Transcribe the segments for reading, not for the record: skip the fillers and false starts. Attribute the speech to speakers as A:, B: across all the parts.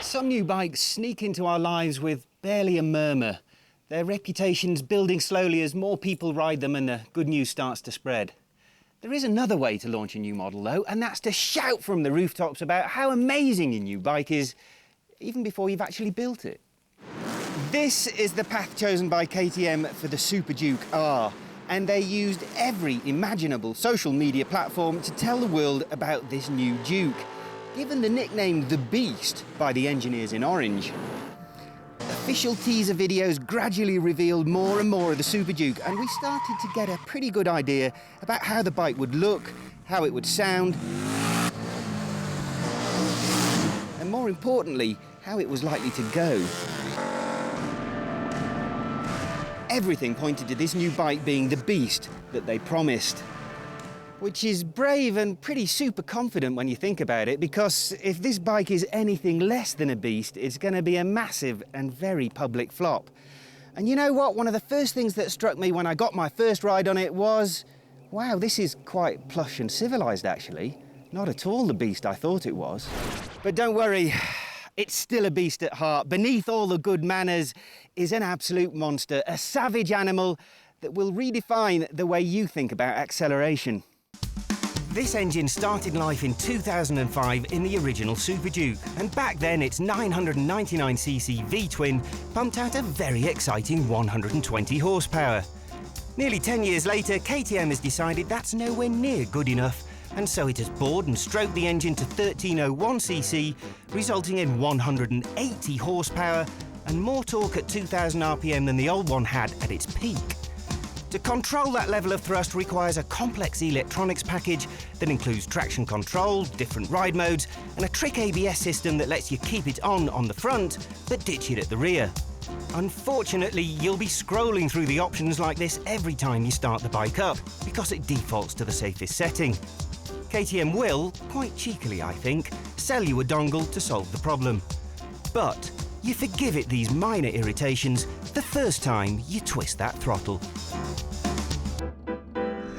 A: Some new bikes sneak into our lives with barely a murmur, their reputations building slowly as more people ride them and the good news starts to spread. There is another way to launch a new model though, and that's to shout from the rooftops about how amazing your new bike is, even before you've actually built it. This is the path chosen by KTM for the Superduke R, and they used every imaginable social media platform to tell the world about this new Duke, given the nickname The Beast by the engineers in orange. Official teaser videos gradually revealed more and more of the Superduke, and we started to get a pretty good idea about how the bike would look, how it would sound, and more importantly, how it was likely to go. Everything pointed to this new bike being the beast that they promised. Which is brave and pretty super confident when you think about it, because if this bike is anything less than a beast, it's going to be a massive and very public flop. And you know what? One of the first things that struck me when I got my first ride on it was, wow, this is quite plush and civilised actually. Not at all the beast I thought it was. But don't worry, it's still a beast at heart. Beneath all the good manners is an absolute monster, a savage animal that will redefine the way you think about acceleration. This engine started life in 2005 in the original Superduke, and back then its 999cc V-twin pumped out a very exciting 120 horsepower. Nearly 10 years later, KTM has decided that's nowhere near good enough, and so it has bored and stroked the engine to 1301cc, resulting in 180 horsepower and more torque at 2000 RPM than the old one had at its peak. To control that level of thrust requires a complex electronics package that includes traction control, different ride modes, and a trick ABS system that lets you keep it on the front, but ditch it at the rear. Unfortunately, you'll be scrolling through the options like this every time you start the bike up, because it defaults to the safest setting. KTM will, quite cheekily I think, sell you a dongle to solve the problem. But you forgive it these minor irritations the first time you twist that throttle.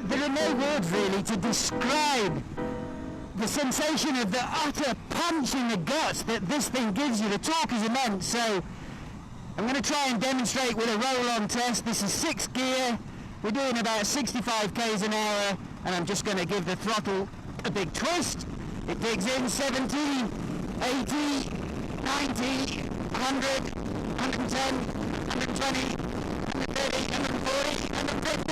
B: There are no words really to describe the sensation of the utter punch in the guts that this thing gives you. The torque is immense, so I'm going to try and demonstrate with a roll-on test. This is 6th gear, we're doing about 65 k's an hour, and I'm just going to give the throttle a big twist. It digs in 70, 80, 90, 100, 110, 120, 130, 140, 150.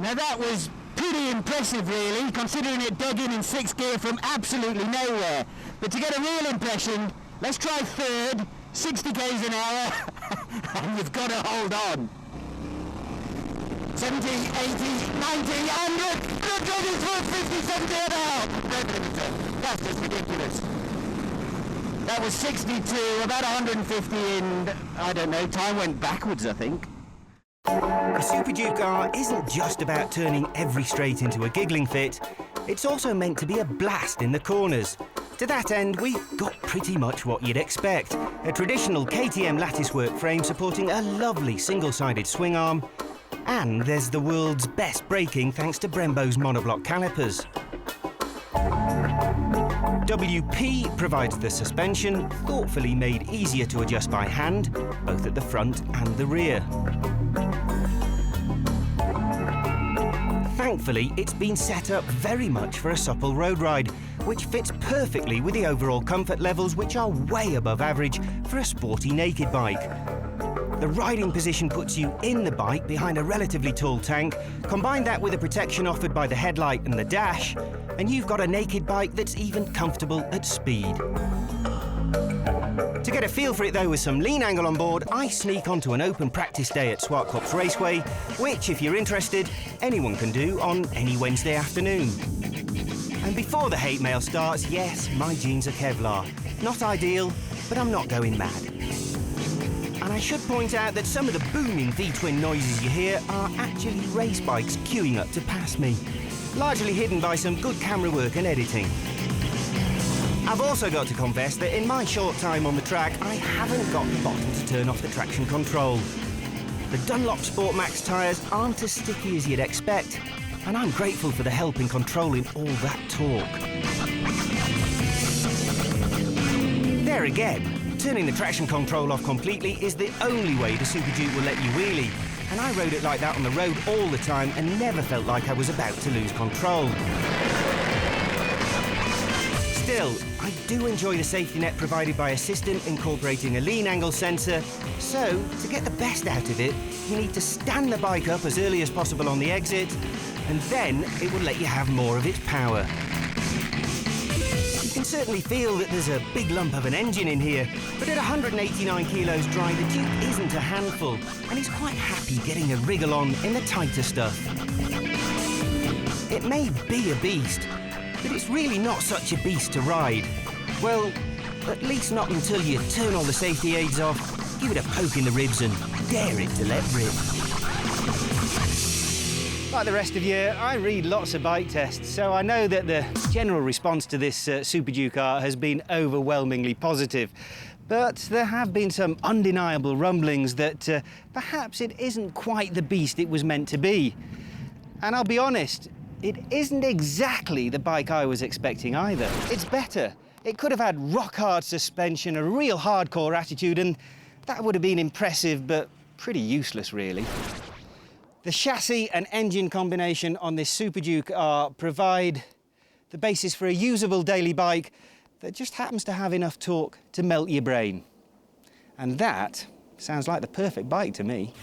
B: Now that was pretty impressive really, considering it dug in 6th gear from absolutely nowhere. But to get a real impression, let's try 3rd, 60 k's an hour, and you've got to hold on. 70, 80, 90, 100, 50, 70 and out. That's just ridiculous. That was 62, about 150 in, I don't know, time went backwards I think.
A: The Superduke R isn't just about turning every straight into a giggling fit, it's also meant to be a blast in the corners. To that end, we've got pretty much what you'd expect. A traditional KTM latticework frame supporting a lovely single-sided swing arm, and there's the world's best braking thanks to Brembo's monoblock calipers. WP provides the suspension, thoughtfully made easier to adjust by hand, both at the front and the rear. Thankfully, it's been set up very much for a supple road ride, which fits perfectly with the overall comfort levels, which are way above average for a sporty naked bike. The riding position puts you in the bike behind a relatively tall tank. Combine that with the protection offered by the headlight and the dash, and you've got a naked bike that's even comfortable at speed. To get a feel for it though with some lean angle on board, I sneak onto an open practice day at Swartkops Raceway, which, if you're interested, anyone can do on any Wednesday afternoon. And before the hate mail starts, yes, my jeans are Kevlar. Not ideal, but I'm not going mad. And I should point out that some of the booming V-twin noises you hear are actually race bikes queuing up to pass me, largely hidden by some good camera work and editing. I've also got to confess that in my short time on the track, I haven't got the bottom to turn off the traction control. The Dunlop Sport Max tyres aren't as sticky as you'd expect, and I'm grateful for the help in controlling all that torque. there again, turning the traction control off completely is the only way the Superduke will let you wheelie. And I rode it like that on the road all the time and never felt like I was about to lose control. Still, I do enjoy the safety net provided by Assistant, incorporating a lean angle sensor. So, to get the best out of it, you need to stand the bike up as early as possible on the exit, and then it will let you have more of its power. You can certainly feel that there's a big lump of an engine in here, but at 189 kilos dry, the Duke isn't a handful, and he's quite happy getting a wriggle on in the tighter stuff. It may be a beast, but it's really not such a beast to ride. Well, at least not until you turn all the safety aids off, give it a poke in the ribs and dare it to let rip. Like the rest of you, I read lots of bike tests, so I know that the general response to this Superduke R has been overwhelmingly positive. But there have been some undeniable rumblings that perhaps it isn't quite the beast it was meant to be. And I'll be honest, it isn't exactly the bike I was expecting either. It's better. It could have had rock-hard suspension, a real hardcore attitude, and that would have been impressive, but pretty useless, really. The chassis and engine combination on this Superduke R provide the basis for a usable daily bike that just happens to have enough torque to melt your brain. And that sounds like the perfect bike to me.